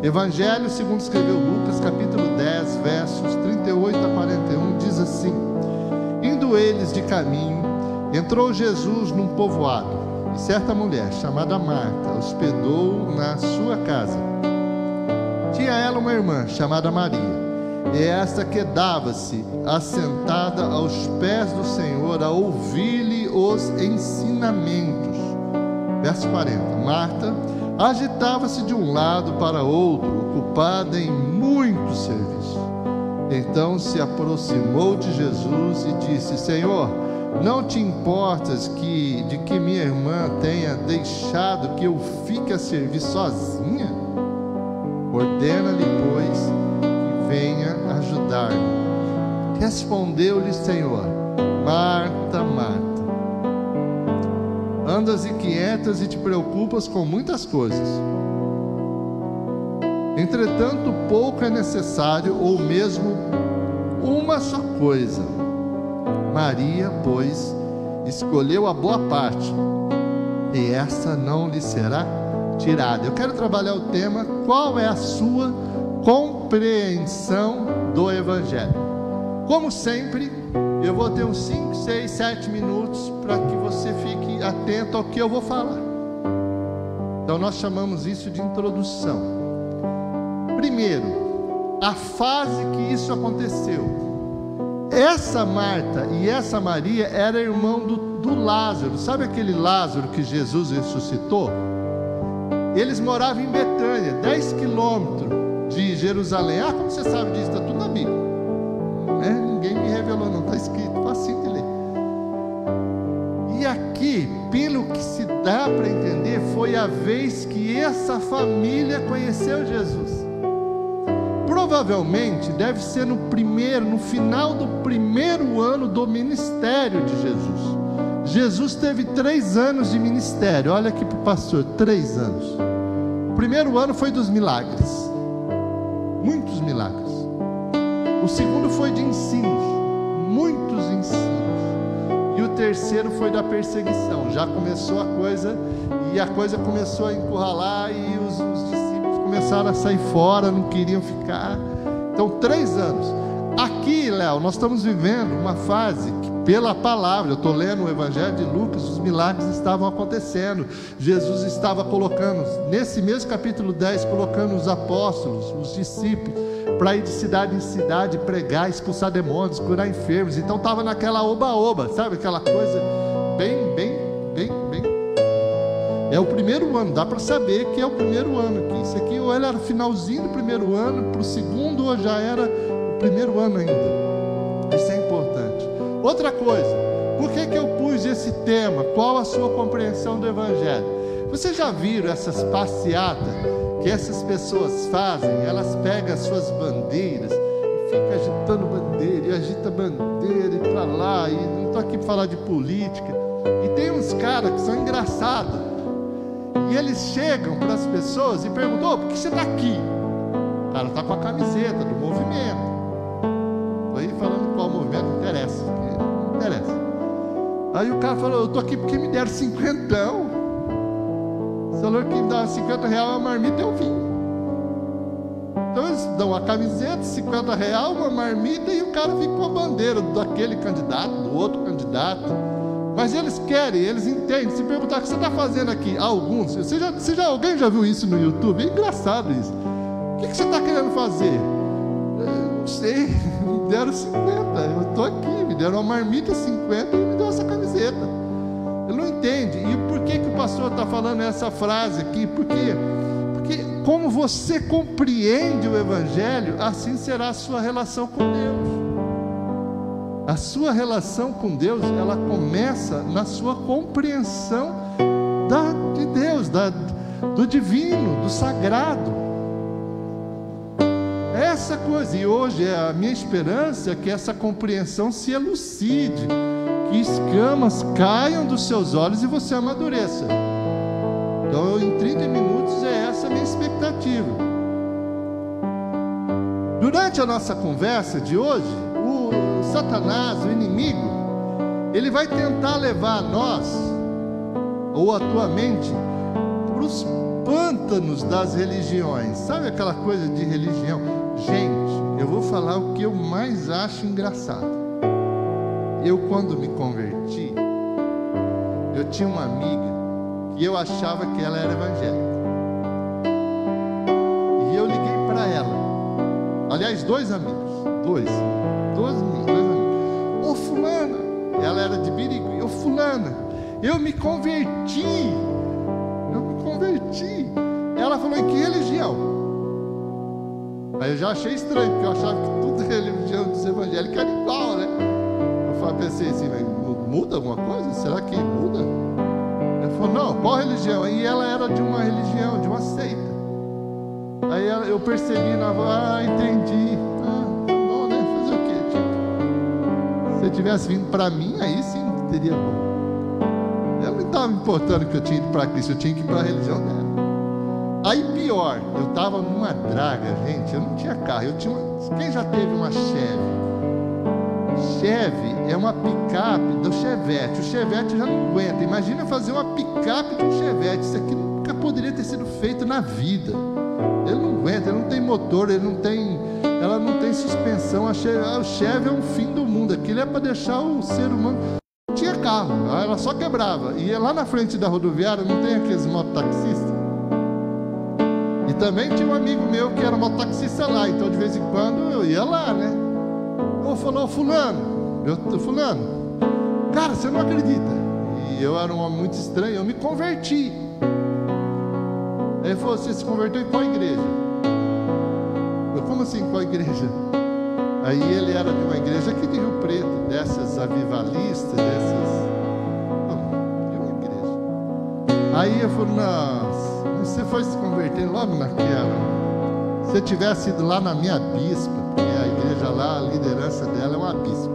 Evangelho segundo escreveu Lucas, capítulo 10, versos 38 a 41, diz assim: Indo eles de caminho, entrou Jesus num povoado, e certa mulher, chamada Marta, hospedou na sua casa. Tinha ela uma irmã, chamada Maria, e esta quedava-se assentada aos pés do Senhor, a ouvir-lhe os ensinamentos. Verso 40. Marta agitava-se de um lado para outro, ocupada em muito serviço. Então se aproximou de Jesus e disse: Senhor, não te importas de que minha irmã tenha deixado que eu fique a servir sozinha? Ordena-lhe, pois, que venha ajudar-me. Respondeu-lhe, Senhor: Marta, Marta, andas inquietas e te preocupas com muitas coisas. Entretanto, pouco é necessário, ou mesmo uma só coisa. Maria, pois, escolheu a boa parte, e essa não lhe será tirada. Eu quero trabalhar o tema: qual é a sua compreensão do Evangelho? Como sempre, eu vou ter uns 5, 6, 7 minutos para que você fique atento ao que eu vou falar. Então nós chamamos isso de introdução. Primeiro, a fase que isso aconteceu. Essa Marta e essa Maria era irmão do Lázaro. Sabe aquele Lázaro que Jesus ressuscitou? Eles moravam em Betânia, 10 quilômetros de Jerusalém. Ah, como você sabe disso? Está tudo na Bíblia. Ninguém me revelou, não. Está escrito, facinho de ler. E aqui, pelo que se dá para entender, foi a vez que essa família conheceu Jesus. Provavelmente deve ser no final do primeiro ano do ministério de Jesus. Jesus teve 3 anos de ministério. Olha aqui para o pastor, 3 anos. O primeiro ano foi dos milagres, muitos milagres. O segundo foi de ensinos, muitos ensinos. E o terceiro foi da perseguição. Já começou a coisa, e a coisa começou a encurralar, e os discípulos começaram a sair fora, não queriam ficar. Então 3 anos. Aqui, Léo, nós estamos vivendo uma fase que, pela palavra, eu estou lendo o Evangelho de Lucas, os milagres estavam acontecendo. Jesus estava colocando, nesse mesmo capítulo 10, colocando os apóstolos, os discípulos, para ir de cidade em cidade, pregar, expulsar demônios, curar enfermos. Então estava naquela oba-oba, sabe? Aquela coisa bem. É o primeiro ano, dá para saber que é o primeiro ano aqui. Isso aqui ou era finalzinho do primeiro ano, para o segundo, ou já era o primeiro ano ainda. Isso é importante. Outra coisa, por que eu pus esse tema? Qual a sua compreensão do Evangelho? Vocês já viram essas passeatas que essas pessoas fazem? Elas pegam as suas bandeiras e ficam agitando bandeira, e agita bandeira e para lá, e não estou aqui para falar de política. E tem uns caras que são engraçados, e eles chegam para as pessoas e perguntam: por que você está aqui? O cara está com a camiseta do movimento. Estou aí falando qual movimento, não interessa. Não interessa. Aí o cara falou: eu estou aqui porque me deram 50. Você falou que me dava R$50 uma marmita e um vinho. Então eles dão a camiseta, R$50, uma marmita, e o cara fica com a bandeira daquele candidato, do outro candidato. Mas eles querem, eles entendem. Se perguntar: o que você está fazendo aqui? Alguns, alguém já viu isso no YouTube? É engraçado isso. O que você está querendo fazer? Não sei, me deram 50, eu estou aqui, me deram uma marmita 50 e me deu essa camiseta. Ele não entende. E por que o pastor está falando essa frase aqui? Porque como você compreende o Evangelho, assim será a sua relação com Deus. A sua relação com Deus, ela começa na sua compreensão de Deus, do divino, do sagrado. Essa coisa, e hoje a minha esperança é que essa compreensão se elucide, que escamas caiam dos seus olhos e você amadureça. Então, em 30 minutos, é essa a minha expectativa. Durante a nossa conversa de hoje, o Satanás, o inimigo, ele vai tentar levar nós, ou a tua mente, pântanos das religiões. Sabe aquela coisa de religião? Gente, eu vou falar o que eu mais acho engraçado. Eu, quando me converti, eu tinha uma amiga que eu achava que ela era evangélica. E eu liguei para ela. Aliás, dois amigos. Ô fulana, ela era de Birigui. Ô fulana, eu me converti. Ela falou: em que religião? Aí eu já achei estranho, porque eu achava que tudo religião dos evangélicos era igual, né? Eu pensei assim, muda alguma coisa? Será que muda? Ela falou: não, qual religião? E ela era de uma religião, de uma seita. Aí eu percebi na voz: entendi. Tá bom, né? Fazer o quê? Tipo, se tivesse vindo para mim, aí sim teria bom. Eu não estava me importando que eu tinha ido para Cristo, eu tinha que ir para a religião dela. Aí pior, eu estava numa draga, gente, eu não tinha carro, eu tinha quem já teve uma Chevy? Chevy é uma picape do Chevette. O Chevette já não aguenta. Imagina fazer uma picape de um Chevette. Isso aqui nunca poderia ter sido feito na vida. Ele não aguenta, ele não tem motor, ela não tem suspensão. O Chevy é um fim do mundo. Aquilo é para deixar o ser humano. Não tinha carro, ela só quebrava. E lá na frente da rodoviária não tem aqueles mototaxistas? E também tinha um amigo meu que era mototaxista lá. Então de vez em quando eu ia lá, né? Falou: fulano, cara, você não acredita. E eu era um homem muito estranho, eu me converti. Aí ele falou: você se converteu em qual igreja? Eu: como assim, qual igreja? Aí ele era de uma igreja aqui de Rio Preto, dessas avivalistas, de uma igreja. Aí eu falei: nossa, você foi se converter logo naquela. Se você tivesse ido lá na minha bispa, a igreja lá, a liderança dela é uma bispa,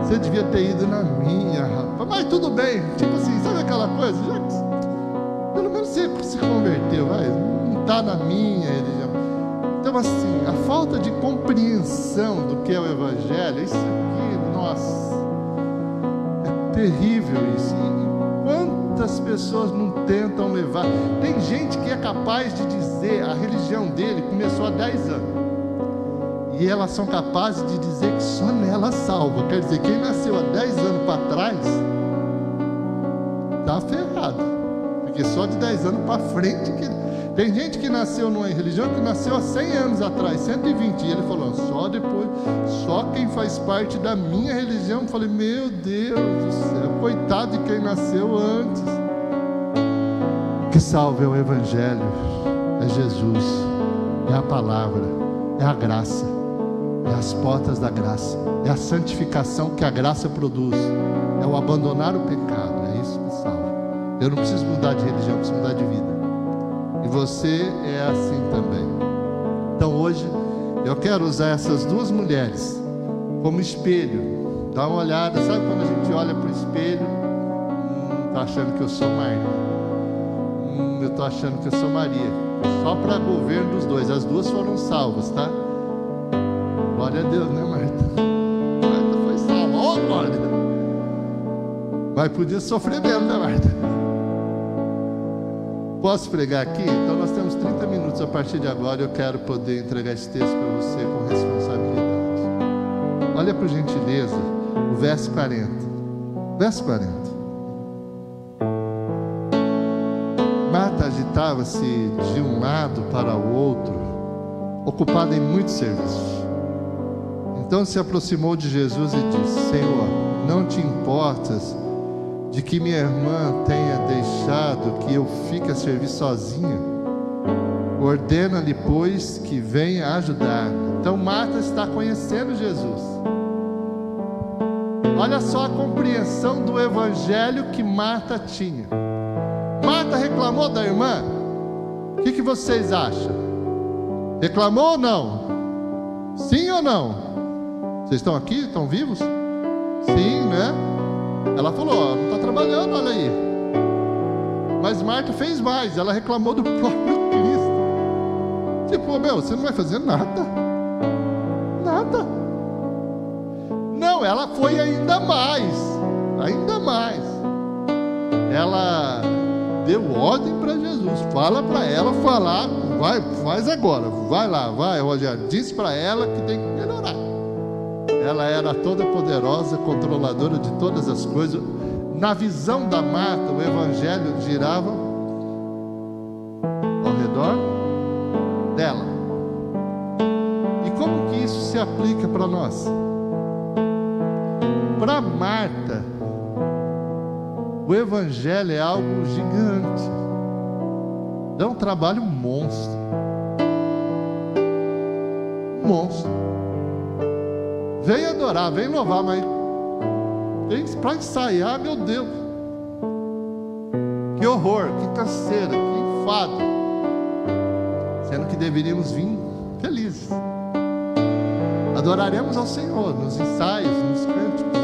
você devia ter ido na minha, rapaz. Mas tudo bem, tipo assim, sabe aquela coisa? Pelo menos você se converteu, vai, não está na minha religião. Então assim, a falta de compreensão do que é o evangelho, isso aqui, nossa, é terrível isso. E quantas pessoas não tentam levar? Tem gente que é capaz de dizer a religião dele começou há 10 anos. E elas são capazes de dizer que só nela salva. Quer dizer, quem nasceu há 10 anos para trás está ferrado. Porque só de 10 anos para frente que... Tem gente que nasceu numa religião que nasceu há 100 anos atrás, 120. E ele falou: só depois, só quem faz parte da minha religião. Eu falei: meu Deus do céu, coitado de quem nasceu antes. O que salva é o evangelho, é Jesus, é a palavra, é a graça. É as portas da graça, é a santificação que a graça produz, é o abandonar o pecado. É isso que salva. Eu não preciso mudar de religião, eu preciso mudar de vida. E você é assim também. Então hoje eu quero usar essas duas mulheres como espelho. Dá uma olhada, sabe quando a gente olha para o espelho? Está achando que eu sou Marta? Eu estou achando que eu sou Maria. Só para governo dos dois, as duas foram salvas, tá? Glória a Deus, né, Marta? Marta foi salva. Ô, glória! Mas podia sofrer mesmo, né, Marta? Posso pregar aqui? Então nós temos 30 minutos a partir de agora. Eu quero poder entregar esse texto para você com responsabilidade. Olha por gentileza o verso 40. Verso 40. Marta agitava-se de um lado para o outro, ocupada em muitos serviços. Então se aproximou de Jesus e disse: Senhor, não te importas de que minha irmã tenha deixado que eu fique a servir sozinha? Ordena-lhe, pois, que venha ajudar-me. Então Marta está conhecendo Jesus. Olha só a compreensão do evangelho que Marta tinha. Marta reclamou da irmã? O que vocês acham? Reclamou ou não? Sim ou não? Vocês estão aqui? Estão vivos? Sim, né? Ela falou: ó, não está trabalhando, olha aí. Mas Marta fez mais, ela reclamou do próprio Cristo. Tipo: meu, você não vai fazer nada. Nada. Não, ela foi ainda mais. Ainda mais. Ela deu ordem para Jesus, fala para ela falar, vai, faz agora, vai lá, vai, Rogério, diz para ela que tem que melhorar. Ela era toda poderosa, controladora de todas as coisas. Na visão da Marta, o evangelho girava ao redor dela. E como que isso se aplica para nós? Para Marta, o evangelho é algo gigante, dá um trabalho monstro, vem adorar, vem louvar, mas para ensaiar, meu Deus, que horror, que canseira, que enfado, sendo que deveríamos vir felizes. Adoraremos ao Senhor nos ensaios, nos cânticos.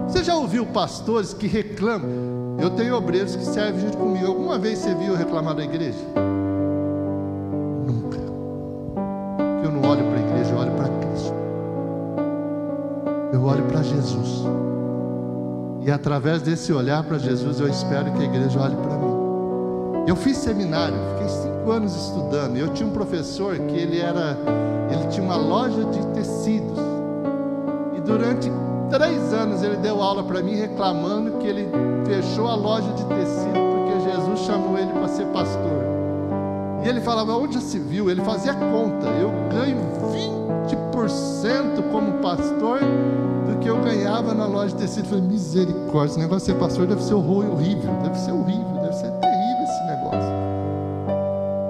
Você já ouviu pastores que reclamam? Eu tenho obreiros que servem junto comigo. Alguma vez você viu reclamar da igreja? Nunca. Porque eu não olho para a igreja, eu olho para Cristo. Eu olho para Jesus. E através desse olhar para Jesus, eu espero que a igreja olhe para mim. Eu fiz seminário, fiquei 5 anos estudando. E eu tinha um professor que ele tinha uma loja de tecidos. E durante 3 anos ele deu aula para mim reclamando que ele fechou a loja de tecido porque Jesus chamou ele para ser pastor. E ele falava, onde já se viu? Ele fazia conta, eu ganho 20% como pastor do que eu ganhava na loja de tecido. Eu falei, misericórdia, esse negócio de ser pastor deve ser horrível, deve ser terrível esse negócio.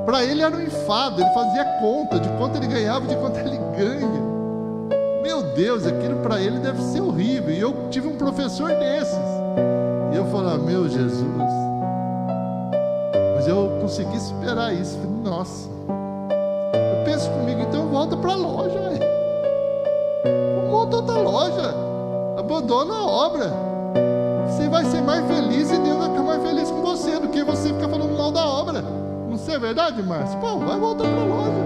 Para ele era um enfado, ele fazia conta de quanto ele ganhava, de quanto ele ganha. Meu Deus, aquilo para ele deve ser horrível. E eu tive um professor desses. E eu falei, meu Jesus. Mas eu consegui superar isso. Falei, nossa. Eu penso comigo, então volta para a loja. Monta outra loja. Abandona a obra. Você vai ser mais feliz e Deus vai ficar mais feliz com você do que você ficar falando mal da obra. Não sei, é verdade, Márcio? Pô, vai voltar para a loja.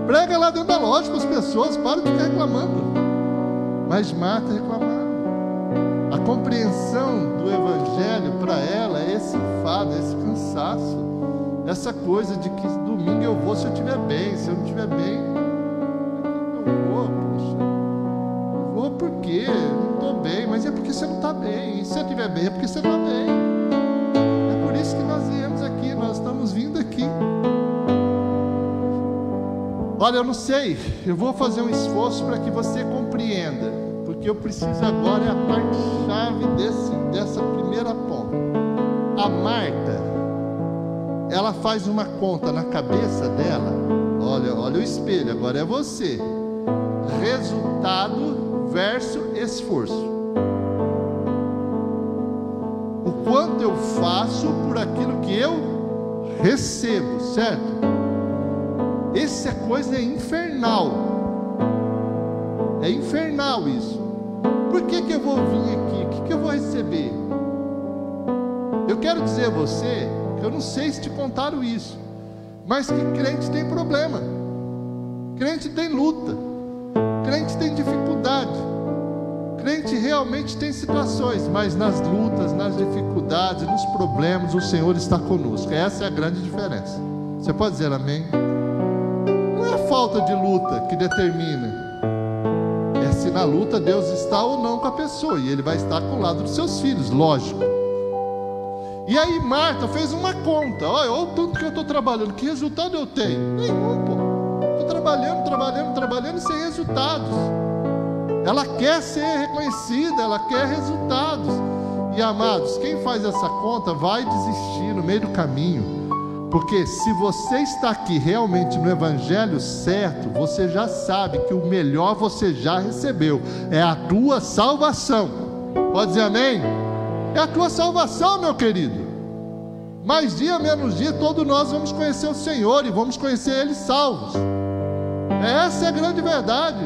Prega lá dentro da loja com as pessoas, para de ficar reclamando. Mas Marta reclamava. A compreensão do evangelho para ela é esse enfado, é esse cansaço, essa coisa de que domingo eu vou se eu estiver bem, se eu não estiver bem, eu vou, poxa, eu vou porque não estou bem, mas é porque você não está bem, e se eu estiver bem é porque você está bem. É por isso que nós viemos aqui, nós estamos vindo aqui. Olha, eu não sei, eu vou fazer um esforço para que você compreenda, porque eu preciso agora, é a parte-chave dessa primeira ponta. A Marta, ela faz uma conta na cabeça dela, olha o espelho, agora é você, resultado versus esforço. O quanto eu faço por aquilo que eu recebo, certo? Essa coisa é infernal. É infernal isso. Por que eu vou vir aqui? O que eu vou receber? Eu quero dizer a você que eu não sei se te contaram isso, mas que crente tem problema, crente tem luta, crente tem dificuldade, crente realmente tem situações, mas nas lutas, nas dificuldades, nos problemas, o Senhor está conosco. Essa é a grande diferença. Você pode dizer amém? Não é a falta de luta que determina, é se na luta Deus está ou não com a pessoa, e Ele vai estar com o lado dos seus filhos, lógico. E aí Marta fez uma conta, olha o tanto que eu estou trabalhando, que resultado eu tenho? Nenhum, pô. Estou trabalhando sem resultados. Ela quer ser reconhecida, ela quer resultados. E amados, quem faz essa conta vai desistir no meio do caminho. Porque se você está aqui realmente no evangelho certo, você já sabe que o melhor você já recebeu, é a tua salvação. Pode dizer amém? É a tua salvação, meu querido. Mais dia, menos dia, todos nós vamos conhecer o Senhor e vamos conhecer Ele salvos. Essa é a grande verdade.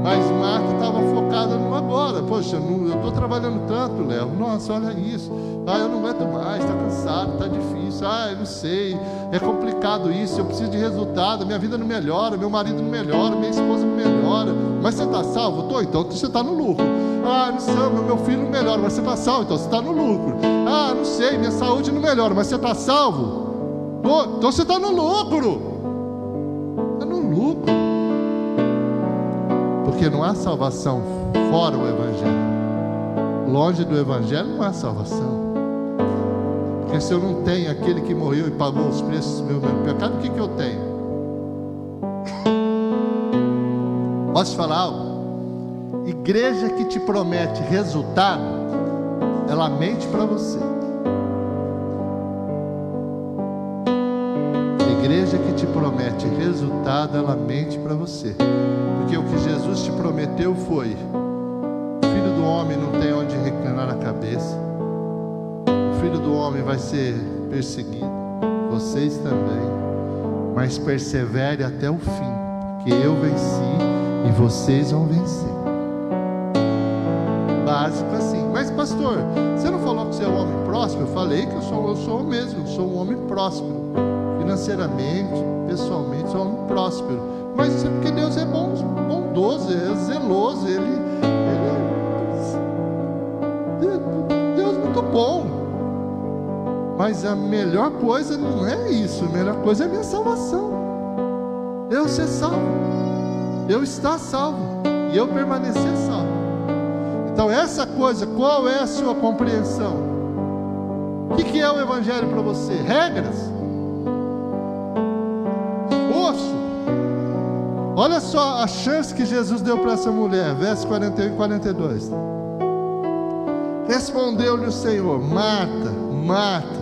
Mas Marta estava focada no agora. Poxa, eu estou trabalhando tanto, Léo. Nossa, olha isso. Eu não aguento mais, está cansado, está difícil. Eu não sei, é complicado isso. Eu preciso de resultado. Minha vida não melhora, meu marido não melhora, minha esposa não melhora. Mas você está salvo? Estou, então você está no lucro. Não sei, meu filho não melhora, mas você está salvo, então você está no lucro. Não sei, minha saúde não melhora, mas você está salvo? Então você está no lucro. Está no lucro. Porque não há salvação fora o Evangelho. Longe do Evangelho não há salvação. Porque se eu não tenho aquele que morreu e pagou os preços do meu pecado, o que eu tenho? Posso te falar algo? Igreja que te promete resultado, ela mente para você. Igreja que te promete resultado, ela mente para você. Porque o que Jesus te prometeu foi: o Filho do Homem não tem onde reclinar a cabeça, o Filho do Homem vai ser perseguido, vocês também, mas persevere até o fim, porque eu venci e vocês vão vencer. Básico assim. Mas pastor, você não falou que você é um homem próspero? Eu falei que eu sou mesmo, sou um homem próspero, financeiramente, pessoalmente, sou um homem próspero. Mas isso é porque Deus é bondoso, é zeloso, Deus é muito bom. Mas a melhor coisa não é isso, a melhor coisa é a minha salvação. Eu ser salvo, eu estar salvo e eu permanecer salvo. Então essa coisa, qual é a sua compreensão? O que é o Evangelho para você? Regras? Esforço? Olha só a chance que Jesus deu para essa mulher, versos 41 e 42. Respondeu-lhe o Senhor: Marta, Marta,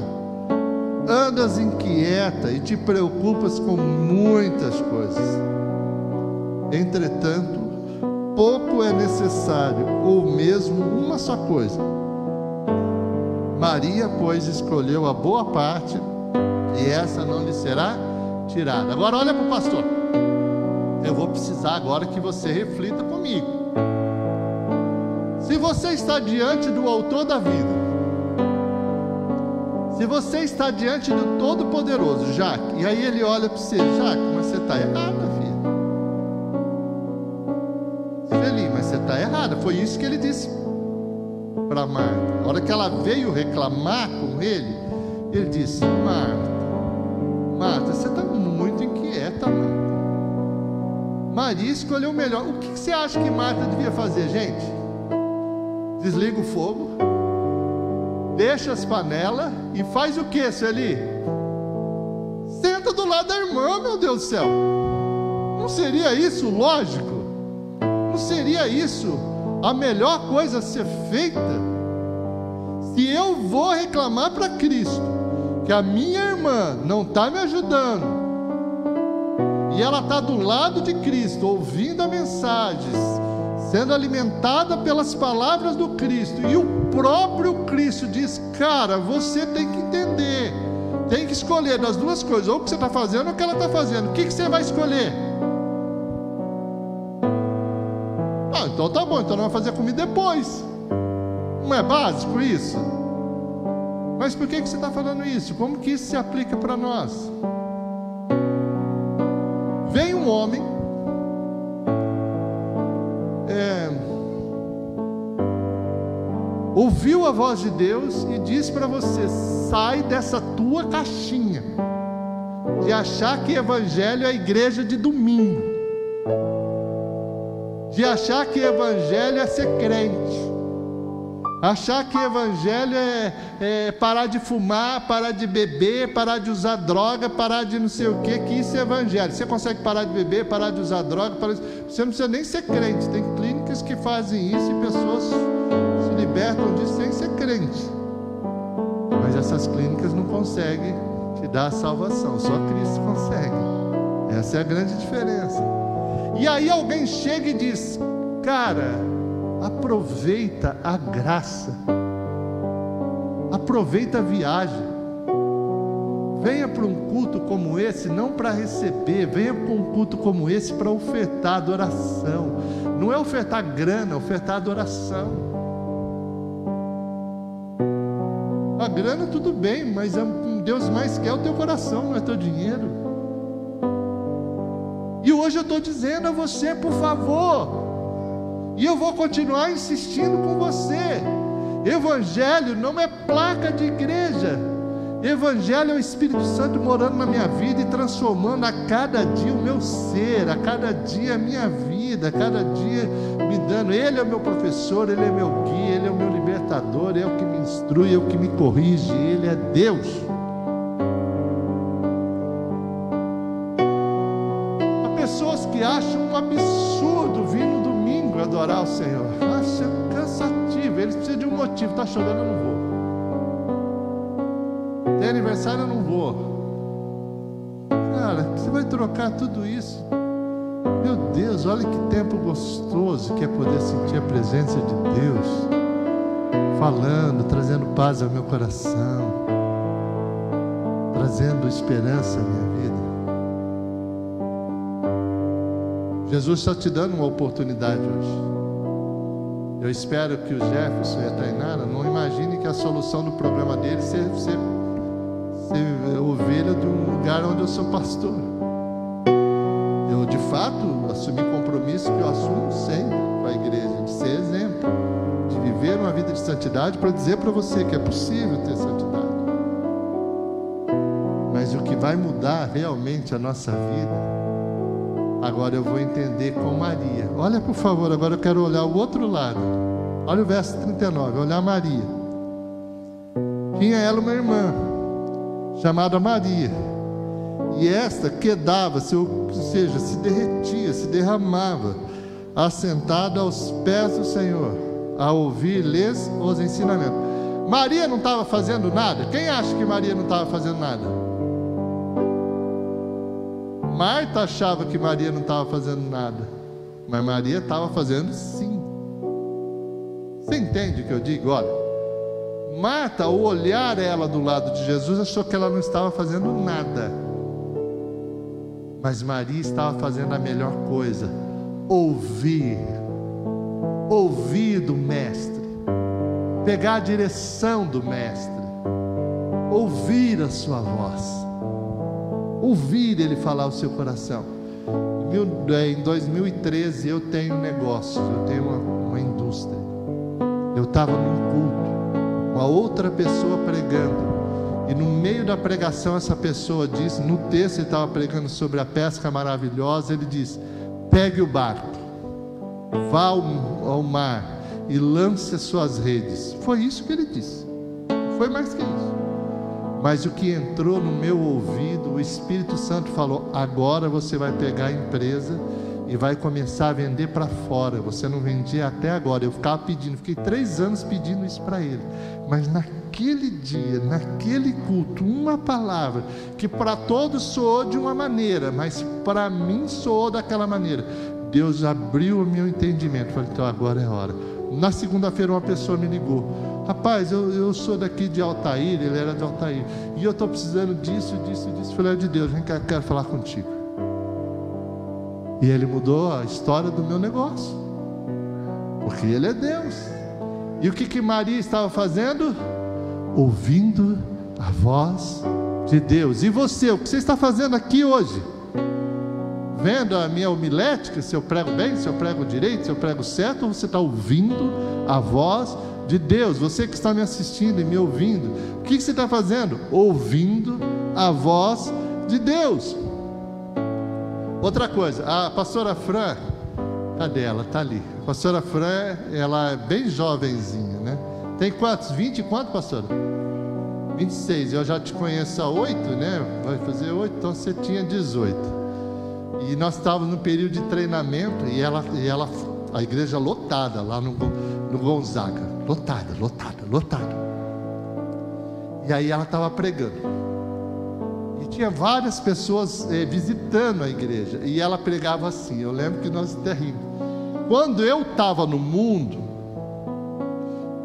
andas inquieta e te preocupas com muitas coisas. Entretanto, pouco é necessário, ou mesmo uma só coisa. Maria, pois, escolheu a boa parte, e essa não lhe será tirada. Agora olha para o pastor. Eu vou precisar agora que você reflita comigo. Se você está diante do autor da vida, se você está diante do Todo-Poderoso, Jaque, e aí ele olha para você: Jaque, mas você está errada, filha. Sueli, mas você está errada. Foi isso que ele disse para Marta. A hora que ela veio reclamar com ele, ele disse: Marta, você está muito inquieta, Marta. Maria escolheu o melhor. O que você acha que Marta devia fazer, gente? Desliga o fogo, deixa as panelas e faz o que, Sueli? Senta do lado da irmã, meu Deus do céu. Não seria isso lógico? Não seria isso a melhor coisa a ser feita? Se eu vou reclamar para Cristo que a minha irmã não está me ajudando, e ela está do lado de Cristo, ouvindo a mensagem, sendo alimentada pelas palavras do Cristo, e o próprio Cristo diz: cara, você tem que entender, tem que escolher das duas coisas, ou o que você está fazendo ou o que ela está fazendo. O que você vai escolher? Então tá bom, então não vai fazer comida depois. Não é básico isso? Mas por que você está falando isso? Como que isso se aplica para nós? Vem um homem, ouviu a voz de Deus e diz para você: sai dessa tua caixinha de achar que evangelho é a igreja de domingo, de achar que evangelho é ser crente, achar que evangelho é parar de fumar, parar de beber, parar de usar droga, parar de não sei o que isso é evangelho. Você consegue parar de beber, parar de usar droga, você não precisa nem ser crente. Tem clínicas que fazem isso e pessoas se libertam disso sem ser crente. Mas essas clínicas não conseguem te dar a salvação, só Cristo consegue. Essa é a grande diferença. E aí alguém chega e diz: cara, aproveita a graça, aproveita a viagem, Venha para um culto como esse, não para receber. Venha para um culto como esse para ofertar adoração. Não é ofertar grana, é ofertar adoração. A grana tudo bem, mas Deus mais quer o teu coração, não é teu dinheiro. E hoje eu estou dizendo a você, por favor, e eu vou continuar insistindo com você: Evangelho não é placa de igreja. Evangelho é o Espírito Santo morando na minha vida e transformando a cada dia o meu ser, a cada dia a minha vida, a cada dia me dando. Ele é o meu professor, Ele é meu guia, Ele é o meu libertador, Ele é o que me instrui, é o que me corrige, Ele é Deus. Há pessoas que acham um absurdo vir no domingo adorar o Senhor. Acha cansativo, eles precisam de um motivo. Está chovendo, eu não vou. Tem aniversário, eu não vou. Cara, você vai trocar tudo isso? Meu Deus, olha que tempo gostoso que é poder sentir a presença de Deus falando, trazendo paz ao meu coração, trazendo esperança à minha vida. Jesus está te dando uma oportunidade hoje. Eu espero que o Jefferson e a Tainara não imaginem que a solução do problema deles seja ser ovelha de um lugar onde eu sou pastor. Eu de fato assumi compromisso que eu assumo sempre com a igreja, de ser exemplo, de viver uma vida de santidade, para dizer para você que é possível ter santidade. Mas o que vai mudar realmente a nossa vida, agora eu vou entender com Maria. Olha, por favor, agora eu quero olhar o outro lado. Olha o verso 39, olhar Maria. Tinha ela uma irmã chamada Maria, e esta quedava-se, ou seja, se derretia, se derramava, assentada aos pés do Senhor, a ouvir-lhes os ensinamentos. Maria não estava fazendo nada? Quem acha que Maria não estava fazendo nada? Marta achava que Maria não estava fazendo nada, mas Maria estava fazendo sim. Você entende o que eu digo? Olha, Marta, ao olhar ela do lado de Jesus, achou que ela não estava fazendo nada. Mas Maria estava fazendo a melhor coisa: ouvir do Mestre, pegar a direção do Mestre, ouvir a sua voz, ouvir Ele falar ao seu coração. Em 2013 eu tenho um negócio, eu tenho uma indústria. Eu estava num culto, uma outra pessoa pregando, e no meio da pregação essa pessoa disse, no texto ele estava pregando sobre a pesca maravilhosa, ele disse: pegue o barco, vá ao mar e lance as suas redes. Foi isso que ele disse, não foi mais que isso. Mas o que entrou no meu ouvido, o Espírito Santo falou: agora você vai pegar a empresa e vai começar a vender para fora. Você não vendia até agora. Eu ficava pedindo, fiquei 3 anos pedindo isso para ele. Mas naquele dia, naquele culto, uma palavra que para todos soou de uma maneira, mas para mim soou daquela maneira. Deus abriu o meu entendimento. Falei: então agora é a hora. Na segunda-feira uma pessoa me ligou: rapaz, eu sou daqui de Altair, ele era de Altair, e eu estou precisando disso. Falei: é de Deus, vem cá, quero falar contigo. E ele mudou a história do meu negócio, porque ele é Deus. E o que Maria estava fazendo? Ouvindo a voz de Deus. E você, o que você está fazendo aqui hoje? Vendo a minha homilética, se eu prego bem, se eu prego direito, se eu prego certo, ou você está ouvindo a voz de Deus? Você que está me assistindo e me ouvindo, o que você está fazendo? Ouvindo a voz de Deus. Outra coisa, a pastora Fran, cadê ela? Está ali. A pastora Fran, ela é bem jovenzinha, né? Tem quantos? 20 e quanto, pastora? 26. Eu já te conheço há 8, né? Vai fazer 8, então você tinha 18. E nós estávamos no período de treinamento e ela a igreja lotada lá no Gonzaga. Lotada. E aí ela estava pregando. E tinha várias pessoas visitando a igreja. E ela pregava assim. Eu lembro que nós até rimos. Quando eu estava no mundo,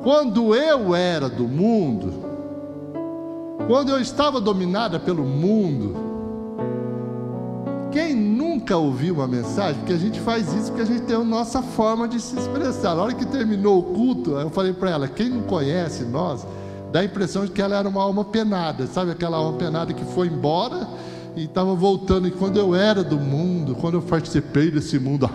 quando eu era do mundo, Quando eu estava dominada pelo mundo, quem nunca ouviu uma mensagem? Porque a gente faz isso porque a gente tem a nossa forma de se expressar. Na hora que terminou o culto, eu falei para ela, quem não conhece nós, dá a impressão de que ela era uma alma penada, sabe aquela alma penada que foi embora e estava voltando. E quando eu era do mundo, quando eu participei desse mundo,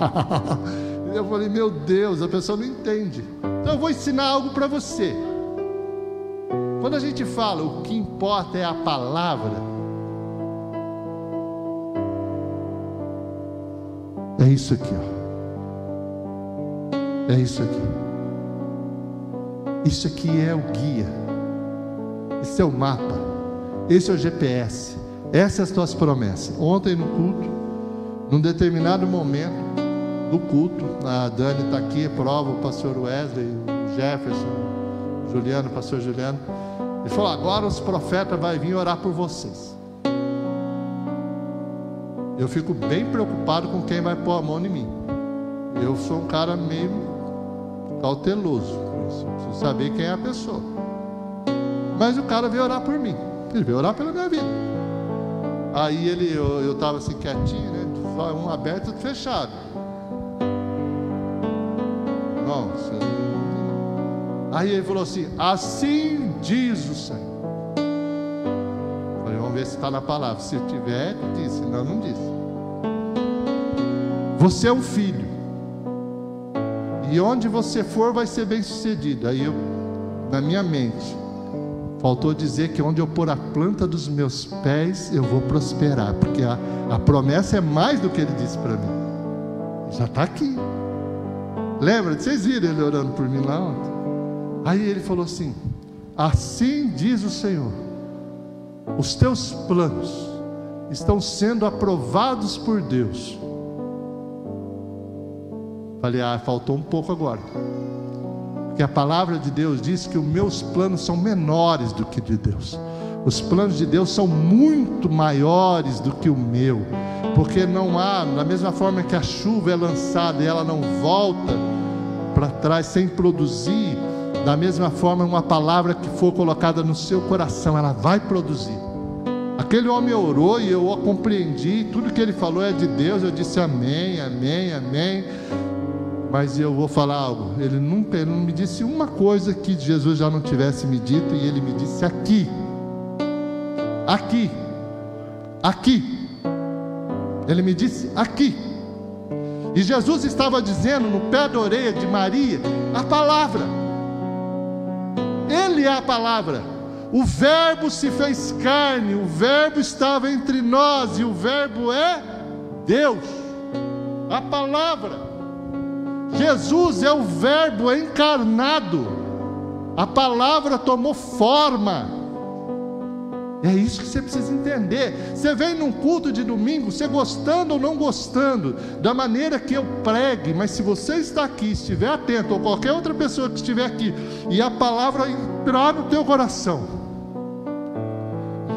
eu falei, meu Deus, a pessoa não entende. Então eu vou ensinar algo para você. Quando a gente fala o que importa é a palavra, é isso aqui, ó. É isso aqui. Isso aqui é o guia. Esse é o mapa. Esse é o GPS. Essas são as tuas promessas. Ontem no culto, num determinado momento do culto, a Dani está aqui, prova o pastor Wesley, o Jefferson, o Juliano, o pastor Juliano. Ele falou, agora os profetas vão vir orar por vocês. Eu fico bem preocupado com quem vai pôr a mão em mim. Eu sou um cara meio cauteloso com isso. Preciso saber quem é a pessoa. Mas o cara veio orar por mim. Ele veio orar pela minha vida. Aí eu estava assim quietinho, né? Só um aberto e outro fechado. Não, você não. Aí ele falou assim, assim diz o Senhor. Falei, vamos ver se está na palavra. Se tiver, diz, senão não diz. Você é um filho. E onde você for vai ser bem sucedido. Aí eu, na minha mente, faltou dizer que onde eu pôr a planta dos meus pés, eu vou prosperar. Porque a promessa é mais do que ele disse para mim. Já está aqui. Lembra? Vocês viram ele orando por mim lá ontem? Aí ele falou assim, assim diz o Senhor, os teus planos estão sendo aprovados por Deus. Falei, faltou um pouco agora. Porque a palavra de Deus diz que os meus planos são menores do que de Deus. Os planos de Deus são muito maiores do que o meu. Porque não há, da mesma forma que a chuva é lançada e ela não volta para trás sem produzir, da mesma forma uma palavra que for colocada no seu coração, ela vai produzir. Aquele homem orou e eu o compreendi, tudo que ele falou é de Deus. Eu disse amém, amém, amém. Mas eu vou falar algo, ele não me disse uma coisa que Jesus já não tivesse me dito, e ele me disse aqui, ele me disse aqui, e Jesus estava dizendo no pé da orelha de Maria, a palavra, ele é a palavra, o verbo se fez carne, o verbo estava entre nós, e o verbo é Deus, a palavra. Jesus é o verbo encarnado, a palavra tomou forma. É isso que você precisa entender. Você vem num culto de domingo, você gostando ou não gostando da maneira que eu pregue, mas se você está aqui, estiver atento, ou qualquer outra pessoa que estiver aqui, e a palavra entrar no teu coração,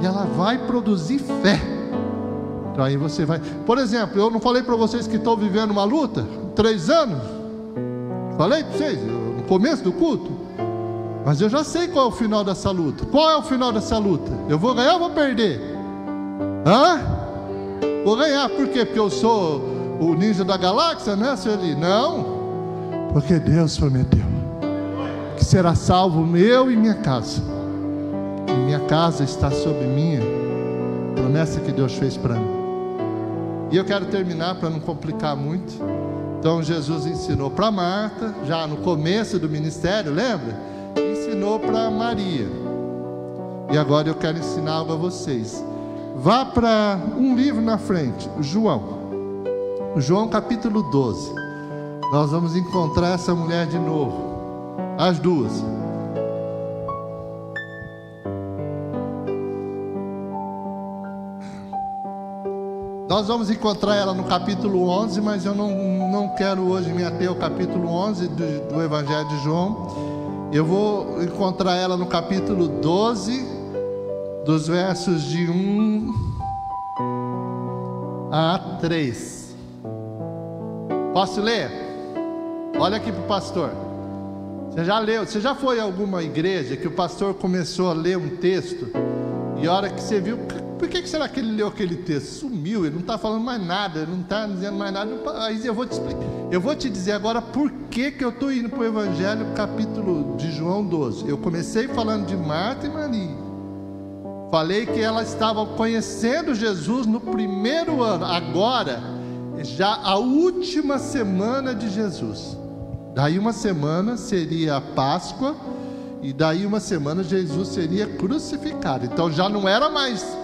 e ela vai produzir fé, então aí você vai. Por exemplo, eu não falei para vocês que estou vivendo uma luta 3 anos? Falei para vocês no começo do culto, mas eu já sei qual é o final dessa luta. Qual é o final dessa luta? Eu vou ganhar ou vou perder? Vou ganhar. Por quê? Porque eu sou o ninja da galáxia, né, senhor Eli? Não, porque Deus prometeu que será salvo eu e minha casa, e minha casa está sob minha promessa que Deus fez para mim. E eu quero terminar para não complicar muito. Então Jesus ensinou para Marta, já no começo do ministério, lembra? Ensinou para Maria. E agora eu quero ensinar algo a vocês. Vá para um livro na frente, João capítulo 12. Nós vamos encontrar essa mulher de novo, as duas. Nós vamos encontrar ela no capítulo 11, mas eu não quero hoje me ater ao capítulo 11 do Evangelho de João. Eu vou encontrar ela no capítulo 12, dos versos de 1 a 3. Posso ler? Olha aqui para o pastor. Você já leu? Você já foi a alguma igreja que o pastor começou a ler um texto E a hora que você viu, por que será que ele leu aquele texto? Sumiu, ele não está falando mais nada, ele não está dizendo mais nada. Aí eu vou te explicar. Eu vou te dizer agora por que eu estou indo para o Evangelho, capítulo de João 12. Eu comecei falando de Marta e Maria. Falei que elas estavam conhecendo Jesus no primeiro ano. Agora, já a última semana de Jesus. Daí uma semana seria a Páscoa. E daí uma semana Jesus seria crucificado. Então já não era mais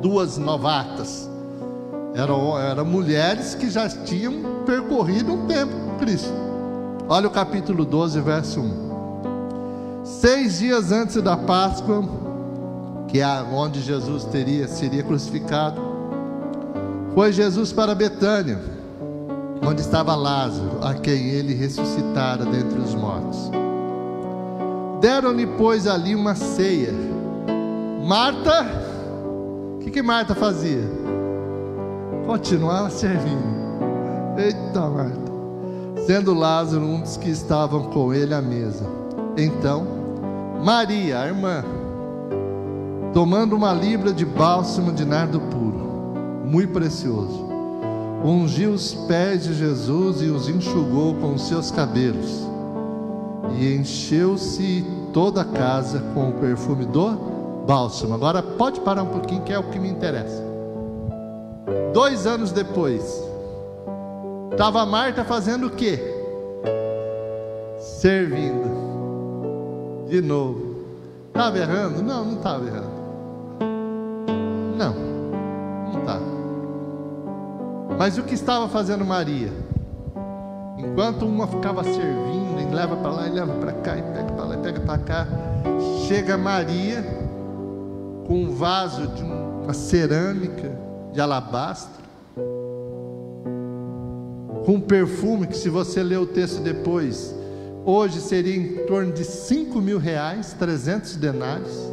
duas novatas. Eram mulheres que já tinham percorrido um tempo com Cristo. Olha o capítulo 12, verso 1. 6 dias antes da Páscoa, que é onde Jesus seria crucificado, foi Jesus para Betânia, onde estava Lázaro, a quem ele ressuscitara dentre os mortos. Deram-lhe, pois, ali uma ceia. Marta, o que Marta fazia? Continuava servindo. Eita, Marta. Sendo Lázaro um dos que estavam com ele à mesa. Então, Maria, a irmã, tomando uma libra de bálsamo de nardo puro, muito precioso, ungiu os pés de Jesus e os enxugou com os seus cabelos. E encheu-se toda a casa com o perfume do bálsamo. Agora pode parar um pouquinho, que é o que me interessa. 2 anos depois, estava Marta fazendo o quê? Servindo. De novo. Estava errando? Não, não estava errando. Não estava. Mas o que estava fazendo Maria? Enquanto uma ficava servindo, e leva para lá, e leva para cá, e pega para lá, e pega para cá, chega Maria com um vaso de uma cerâmica de alabastro, com um perfume que, se você ler o texto depois, hoje seria em torno de R$5.000, 300 denários.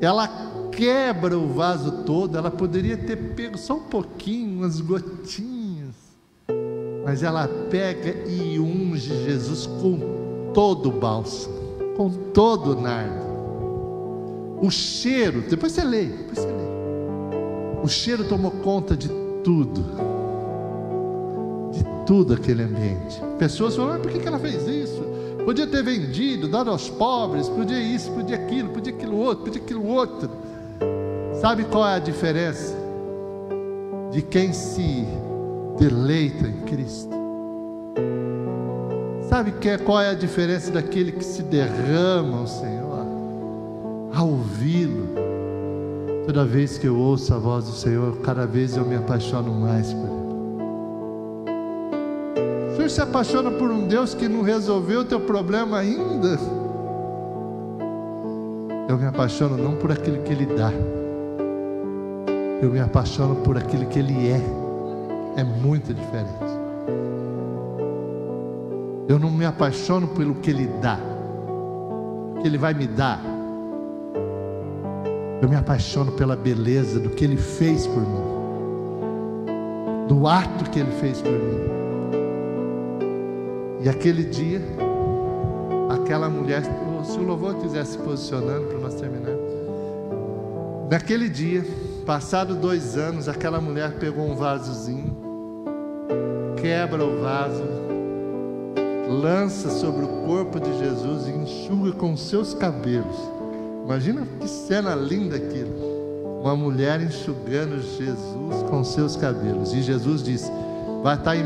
Ela quebra o vaso todo. Ela poderia ter pego só um pouquinho, umas gotinhas, mas ela pega e unge Jesus com todo o bálsamo, com todo o nardo. O cheiro, depois você lê. O cheiro tomou conta de tudo aquele ambiente. Pessoas falaram: por que ela fez isso? Podia ter vendido, dado aos pobres, podia isso, podia aquilo outro. Sabe qual é a diferença de quem se deleita em Cristo? Sabe qual é a diferença daquele que se derrama ao Senhor? Ao ouvi-lo, toda vez que eu ouço a voz do Senhor, cada vez eu me apaixono mais por Ele. O Senhor se apaixona por um Deus que não resolveu o teu problema ainda. Eu me apaixono não por aquilo que Ele dá, eu me apaixono por aquilo que Ele é. É muito diferente. Eu não me apaixono pelo que Ele dá, que Ele vai me dar. Eu me apaixono pela beleza do que Ele fez por mim, do ato que Ele fez por mim. E aquele dia, aquela mulher, se o louvor quiser se posicionando para nós terminar. Naquele dia, passado 2 anos, aquela mulher pegou um vasozinho, quebra o vaso, lança sobre o corpo de Jesus e enxuga com os seus cabelos. Imagina que cena linda aquilo. Uma mulher enxugando Jesus com os seus cabelos. E Jesus diz: vai estar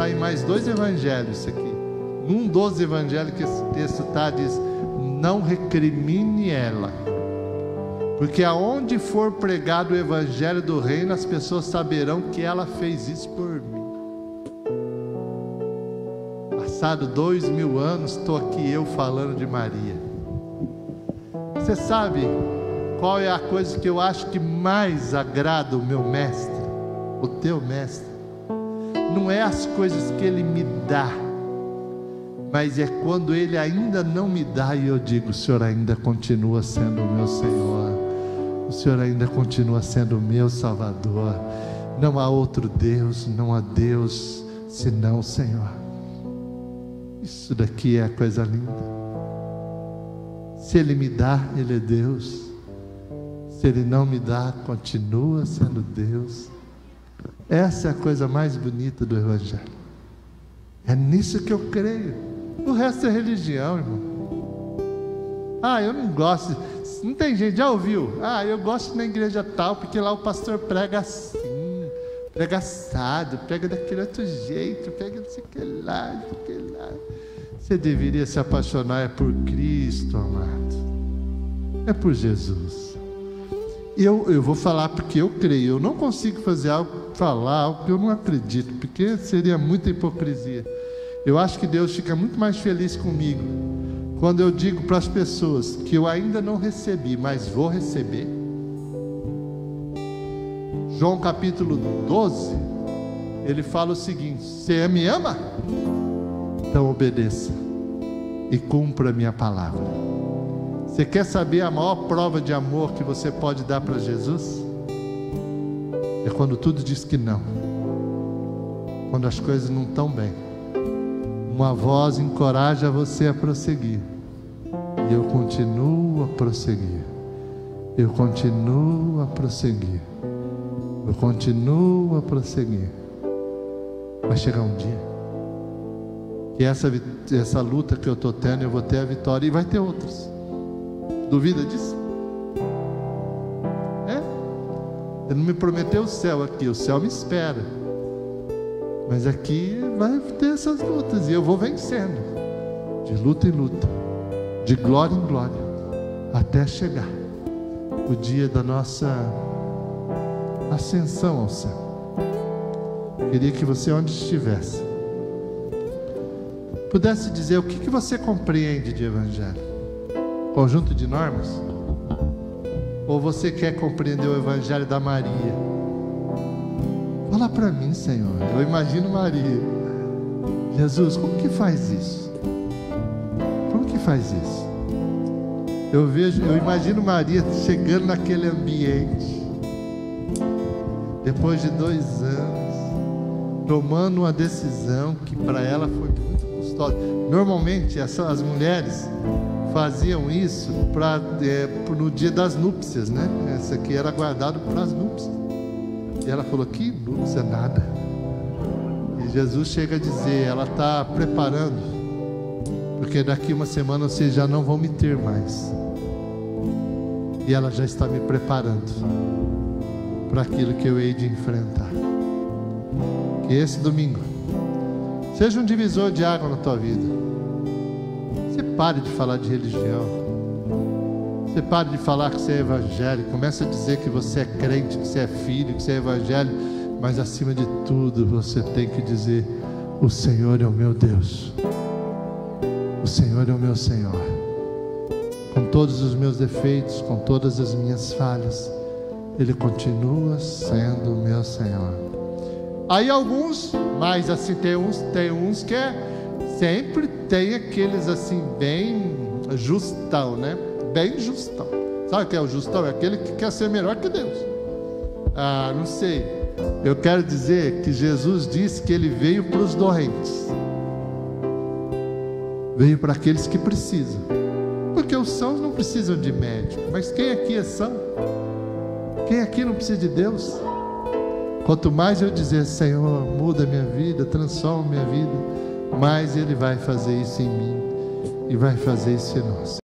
em mais 2 evangelhos isso aqui. Num dos evangelhos que esse texto está, diz: não recrimine ela, porque aonde for pregado o evangelho do reino, as pessoas saberão que ela fez isso por mim. Passado 2000 anos, estou aqui eu falando de Maria. Você sabe qual é a coisa que eu acho que mais agrada o meu mestre, o teu mestre? Não é as coisas que ele me dá, mas é quando ele ainda não me dá e eu digo: o Senhor ainda continua sendo o meu Senhor, o Senhor ainda continua sendo o meu Salvador. Não há outro Deus, não há Deus senão o Senhor. Isso daqui é a coisa linda. Se Ele me dá, Ele é Deus. Se Ele não me dá, continua sendo Deus. Essa é a coisa mais bonita do Evangelho. É nisso que eu creio. O resto é religião, irmão. Eu não gosto. Não tem gente, já ouviu? Eu gosto na igreja tal, porque lá o pastor prega assim, prega assado, prega daquele outro jeito, prega não sei o que lá, não sei o que lá. Você deveria se apaixonar por Cristo, amado. É por Jesus. Eu vou falar porque eu creio. Eu não consigo falar algo que eu não acredito, porque seria muita hipocrisia. Eu acho que Deus fica muito mais feliz comigo quando eu digo para as pessoas que eu ainda não recebi, mas vou receber. João capítulo 12, ele fala o seguinte: você me ama? Então obedeça e cumpra a minha palavra. Você quer saber a maior prova de amor que você pode dar para Jesus? É quando tudo diz que não, quando as coisas não estão bem. Uma voz encoraja você a prosseguir, e eu continuo a prosseguir, eu continuo a prosseguir, eu continuo a prosseguir. Vai chegar um dia que essa luta que eu estou tendo, eu vou ter a vitória, e vai ter outras. Duvida disso? Ele não me prometeu o céu aqui, o céu me espera. Mas aqui vai ter essas lutas, e eu vou vencendo, de luta em luta, de glória em glória, até chegar o dia da nossa ascensão ao céu. Queria que você, onde estivesse, pudesse dizer o que você compreende de Evangelho. Conjunto de normas? Ou você quer compreender o Evangelho da Maria? Fala para mim, Senhor. Eu imagino Maria. Jesus, como que faz isso? Como que faz isso? Eu imagino Maria chegando naquele ambiente, depois de 2 anos, tomando uma decisão que para ela foi muito custosa. Normalmente as mulheres faziam isso no dia das núpcias, né? Essa aqui era guardado para as núpcias. E ela falou: que núpcia nada. E Jesus chega a dizer: ela está preparando, porque daqui uma semana vocês já não vão me ter mais. E ela já está me preparando para aquilo que eu hei de enfrentar. Que esse domingo seja um divisor de água na tua vida. Você pare de falar de religião. Você pare de falar que você é evangélico. Começa a dizer que você é crente, que você é filho, que você é evangélico. Mas acima de tudo você tem que dizer: o Senhor é o meu Deus, o Senhor é o meu Senhor. Com todos os meus defeitos, com todas as minhas falhas, Ele continua sendo o meu Senhor. Aí alguns, mas assim, tem uns que sempre tem aqueles assim bem justão, né? Bem justão. Sabe o que é o justão? É aquele que quer ser melhor que Deus. Não sei. Eu quero dizer que Jesus disse que Ele veio para os doentes, veio para aqueles que precisam, porque os sãos não precisam de médico. Mas quem aqui é são? Quem aqui não precisa de Deus? Quanto mais eu dizer: Senhor, muda minha vida, transforma minha vida, mais Ele vai fazer isso em mim e vai fazer isso em nós.